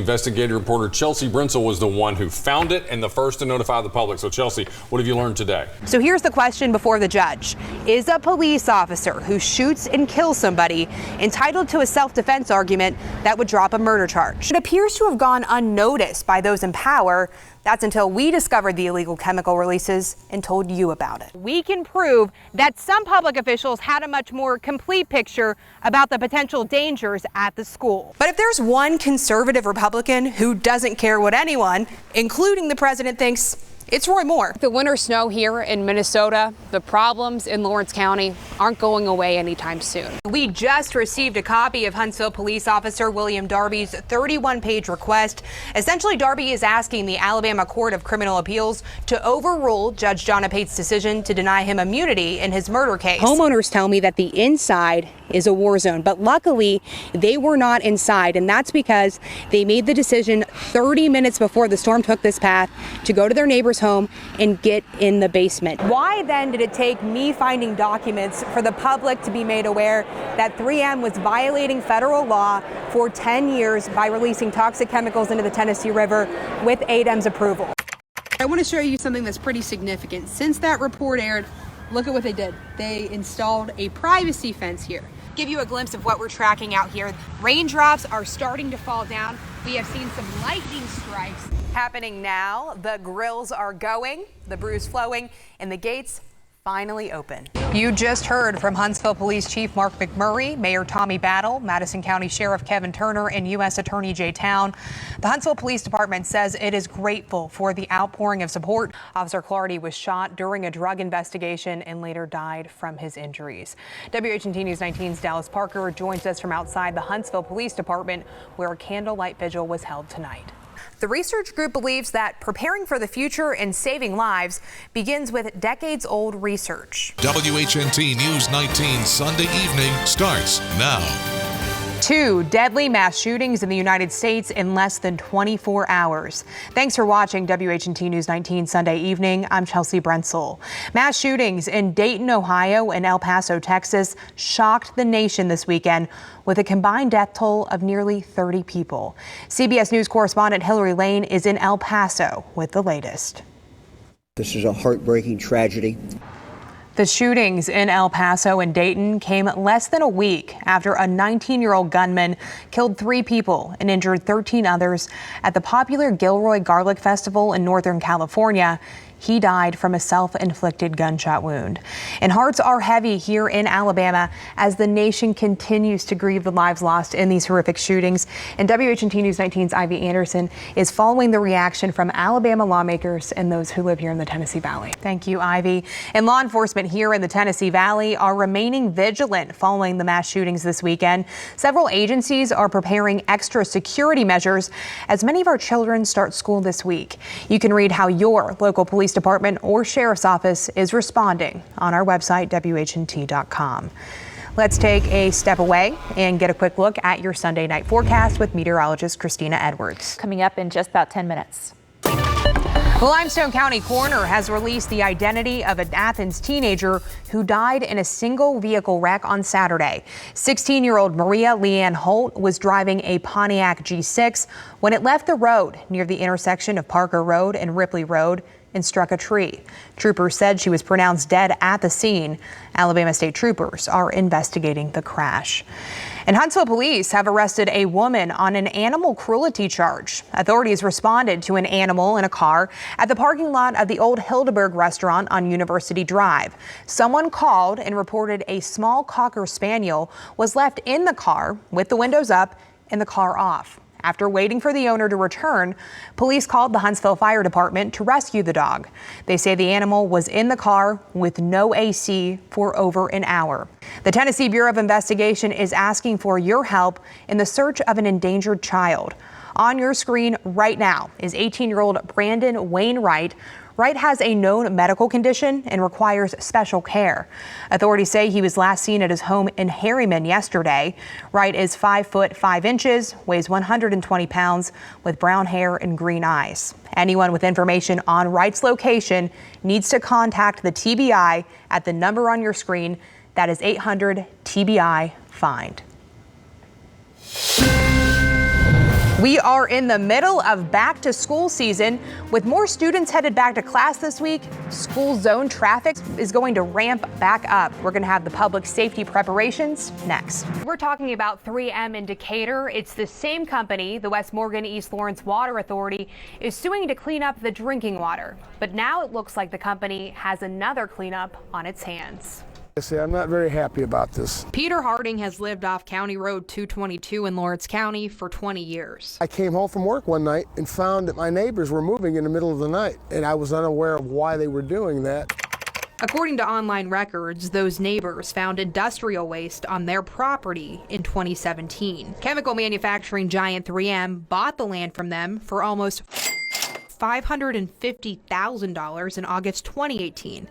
Investigative reporter Chelsea Brentzel was the one who found it and the first to notify the public. So Chelsea, what have you learned today? So here's the question before the judge. Is a police officer who shoots and kills somebody entitled to a self-defense argument that would drop a murder charge? It appears to have gone unnoticed by those in power. That's until we discovered the illegal chemical releases and told you about it. We can prove that some public officials had a much more complete picture about the potential dangers at the school. But if there's one conservative Republican who doesn't care what anyone, including the president, thinks, it's Roy Moore. The winter snow here in Minnesota, the problems in Lawrence County aren't going away anytime soon. We just received a copy of Huntsville police officer William Darby's 31-page request. Essentially, Darby is asking the Alabama Court of Criminal Appeals to overrule Judge John Pate's decision to deny him immunity in his murder case. Homeowners tell me that the inside is a war zone, but luckily they were not inside, and that's because they made the decision 30 minutes before the storm took this path to go to their neighbor's home and get in the basement. Why then did it take me finding documents for the public to be made aware that 3M was violating federal law for 10 years by releasing toxic chemicals into the Tennessee River with ADEM's approval? I want to show you something that's pretty significant. Since that report aired, look at what they did. They installed a privacy fence here. Give you a glimpse of what we're tracking out here. Raindrops are starting to fall down. We have seen some lightning strikes happening now. The grills are going, the brews flowing, and the gates finally open. You just heard from Huntsville Police Chief Mark McMurray, Mayor Tommy Battle, Madison County Sheriff Kevin Turner, and U.S. Attorney Jay Town. The Huntsville Police Department says it is grateful for the outpouring of support. Officer Clardy was shot during a drug investigation and later died from his injuries. WHNT News 19's Dallas Parker joins us from outside the Huntsville Police Department, where a candlelight vigil was held tonight. The research group believes that preparing for the future and saving lives begins with decades-old research. WHNT News 19 Sunday evening starts now. 2 deadly mass shootings in the United States in less than 24 hours. Thanks for watching WHNT News 19 Sunday evening. I'm Chelsea Brentzel. Mass shootings in Dayton, Ohio and El Paso, Texas shocked the nation this weekend with a combined death toll of nearly 30 people. CBS News correspondent Hillary Lane is in El Paso with the latest. This is a heartbreaking tragedy. The shootings in El Paso and Dayton came less than a week after a 19-year-old gunman killed 3 people and injured 13 others at the popular Gilroy Garlic Festival in Northern California. He died from a self-inflicted gunshot wound. And hearts are heavy here in Alabama as the nation continues to grieve the lives lost in these horrific shootings. And WHNT News 19's Ivy Anderson is following the reaction from Alabama lawmakers and those who live here in the Tennessee Valley. Thank you, Ivy. And law enforcement here in the Tennessee Valley are remaining vigilant following the mass shootings this weekend. Several agencies are preparing extra security measures as many of our children start school this week. You can read how your local police department or sheriff's office is responding on our website, WHNT.com. Let's take a step away and get a quick look at your Sunday night forecast with meteorologist Christina Edwards. Coming up in just about 10 minutes. The Limestone County coroner has released the identity of an Athens teenager who died in a single vehicle wreck on Saturday. 16-year-old Maria Leanne Holt was driving a Pontiac G6 when it left the road near the intersection of Parker Road and Ripley Road and struck a tree. Troopers said she was pronounced dead at the scene. Alabama State troopers are investigating the crash. And Huntsville police have arrested a woman on an animal cruelty charge. Authorities responded to an animal in a car at the parking lot of the old Hildeberg restaurant on University Drive. Someone called and reported a small Cocker Spaniel was left in the car with the windows up and the car off. After waiting for the owner to return, police called the Huntsville Fire Department to rescue the dog. They say the animal was in the car with no AC for over an hour. The Tennessee Bureau of Investigation is asking for your help in the search of an endangered child. On your screen right now is 18-year-old Brandon Wainwright. Wright has a known medical condition and requires special care. Authorities say he was last seen at his home in Harriman yesterday. Wright is 5 foot 5 inches, weighs 120 pounds, with brown hair and green eyes. Anyone with information on Wright's location needs to contact the TBI at the number on your screen. That is 800 TBI FIND. We are in the middle of back to school season. With more students headed back to class this week, school zone traffic is going to ramp back up. We're going to have the public safety preparations next. We're talking about 3M in Decatur. It's the same company, the West Morgan East Lawrence Water Authority, is suing to clean up the drinking water. But now it looks like the company has another cleanup on its hands. I'm not very happy about this. Peter Harding has lived off County Road 222 in Lawrence County for 20 years. I came home from work one night and found that my neighbors were moving in the middle of the night, and I was unaware of why they were doing that. According to online records, those neighbors found industrial waste on their property in 2017. Chemical manufacturing giant 3M bought the land from them for almost $550,000 in August 2018.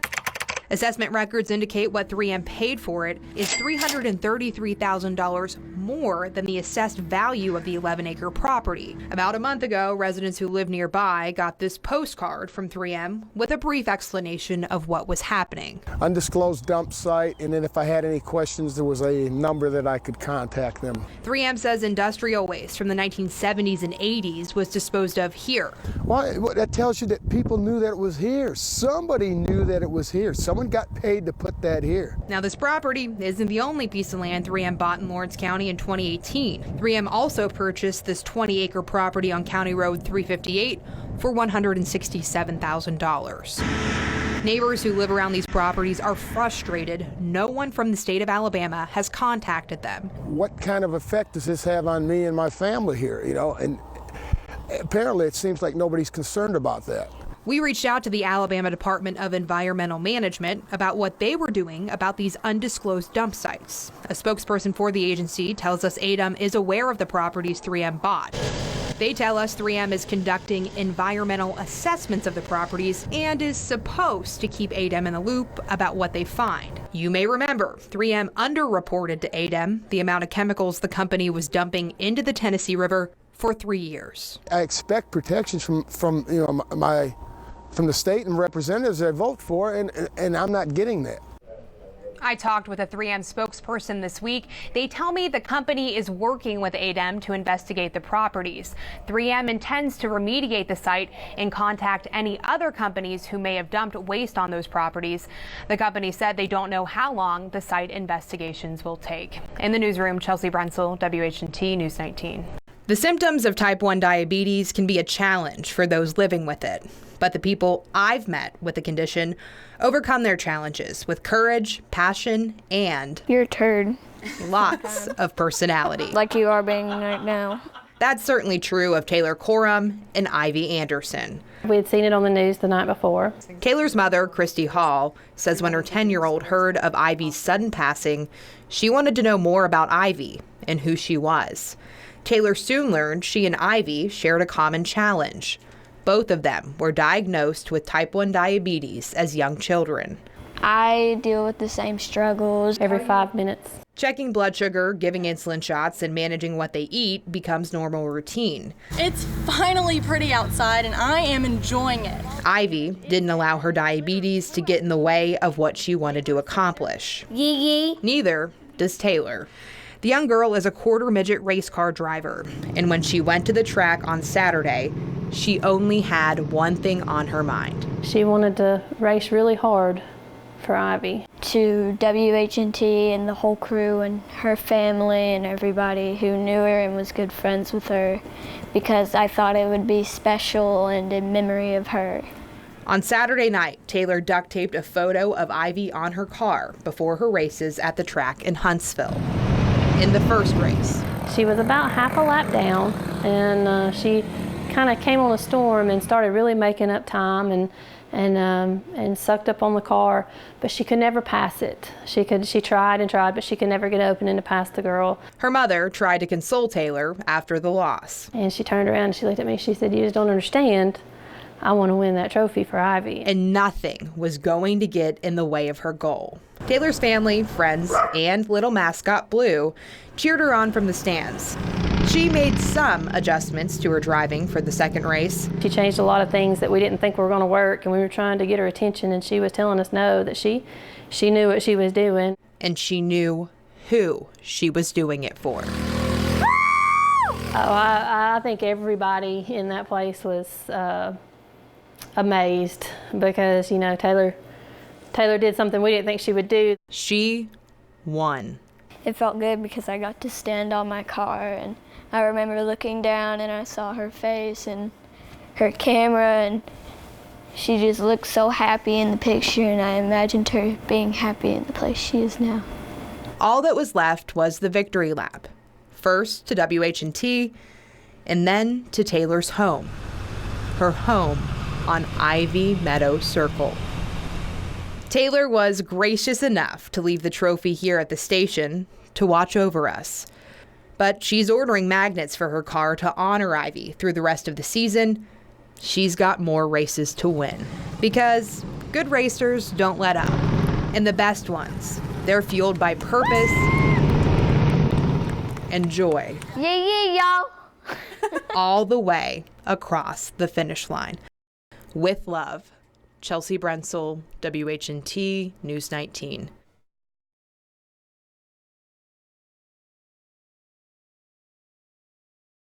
Assessment records indicate what 3M paid for it is $333,000 more than the assessed value of the 11-acre property. About a month ago, residents who live nearby got this postcard from 3M with a brief explanation of what was happening. Undisclosed dump site, and then if I had any questions, there was a number that I could contact them. 3M says industrial waste from the 1970s and 80s was disposed of here. Well, that tells you that people knew that it was here. Somebody knew that it was here. Someone got paid to put that here. Now, this property isn't the only piece of land 3M bought in Lawrence County in 2018. 3M also purchased this 20-acre property on County Road 358 for $167,000. Neighbors who live around these properties are frustrated. No one from the state of Alabama has contacted them. What kind of effect does this have on me and my family here, And apparently it seems like nobody's concerned about that. We reached out to the Alabama Department of Environmental Management about what they were doing about these undisclosed dump sites. A spokesperson for the agency tells us ADEM is aware of the properties 3M bought. They tell us 3M is conducting environmental assessments of the properties and is supposed to keep ADEM in the loop about what they find. You may remember 3M underreported to ADEM the amount of chemicals the company was dumping into the Tennessee River for 3 years. I expect protections from the state and representatives I vote for, and I'm not getting that. I talked with a 3M spokesperson this week. They tell me the company is working with ADEM to investigate the properties. 3M intends to remediate the site and contact any other companies who may have dumped waste on those properties. The company said they don't know how long the site investigations will take. In the newsroom, Chelsea Brentzel, WHNT News 19. The symptoms of type 1 diabetes can be a challenge for those living with it. But the people I've met with the condition overcome their challenges with courage, passion, and you're a turd. Lots of personality. Like you are being right now. That's certainly true of Taylor Coram and Ivy Anderson. We had seen it on the news the night before. Taylor's mother, Christy Hall, says when her 10-year-old heard of Ivy's sudden passing, she wanted to know more about Ivy and who she was. Taylor soon learned she and Ivy shared a common challenge. Both of them were diagnosed with type 1 diabetes as young children. I deal with the same struggles every 5 minutes. Checking blood sugar, giving insulin shots, and managing what they eat becomes normal routine. It's finally pretty outside, and I am enjoying it. Ivy didn't allow her diabetes to get in the way of what she wanted to accomplish. Yee. Neither does Taylor. The young girl is a quarter-midget race car driver, and when she went to the track on Saturday, she only had one thing on her mind. She wanted to race really hard for Ivy. To WHNT and the whole crew and her family and everybody who knew her and was good friends with her, because I thought it would be special and in memory of her. On Saturday night, Taylor duct taped a photo of Ivy on her car before her races at the track in Huntsville. In the first race, she was about half a lap down, and she kind of came on a storm and started really making up time and sucked up on the car, but she could never pass it. She tried and tried, but she could never get opening to pass the girl. Her mother tried to console Taylor after the loss. And she turned around and she looked at me, she said, "You just don't understand. I want to win that trophy for Ivy." And nothing was going to get in the way of her goal. Taylor's family, friends, and little mascot Blue cheered her on from the stands. She made some adjustments to her driving for the second race. She changed a lot of things that we didn't think were going to work, and we were trying to get her attention, and she was telling us no, that she knew what she was doing. And she knew who she was doing it for. Oh, I think everybody in that place was amazed because, you know, Taylor did something we didn't think she would do. She won. It felt good because I got to stand on my car, and I remember looking down and I saw her face and her camera, and she just looked so happy in the picture, and I imagined her being happy in the place she is now. All that was left was the victory lap. First to WH&T, and then to Taylor's home. Her home on Ivy Meadow Circle. Taylor was gracious enough to leave the trophy here at the station to watch over us. But she's ordering magnets for her car to honor Ivy through the rest of the season. She's got more races to win. Because good racers don't let up. And the best ones, they're fueled by purpose and joy. Yeah, y'all. All the way across the finish line. With love, Chelsea Brentzel, WH&T News 19.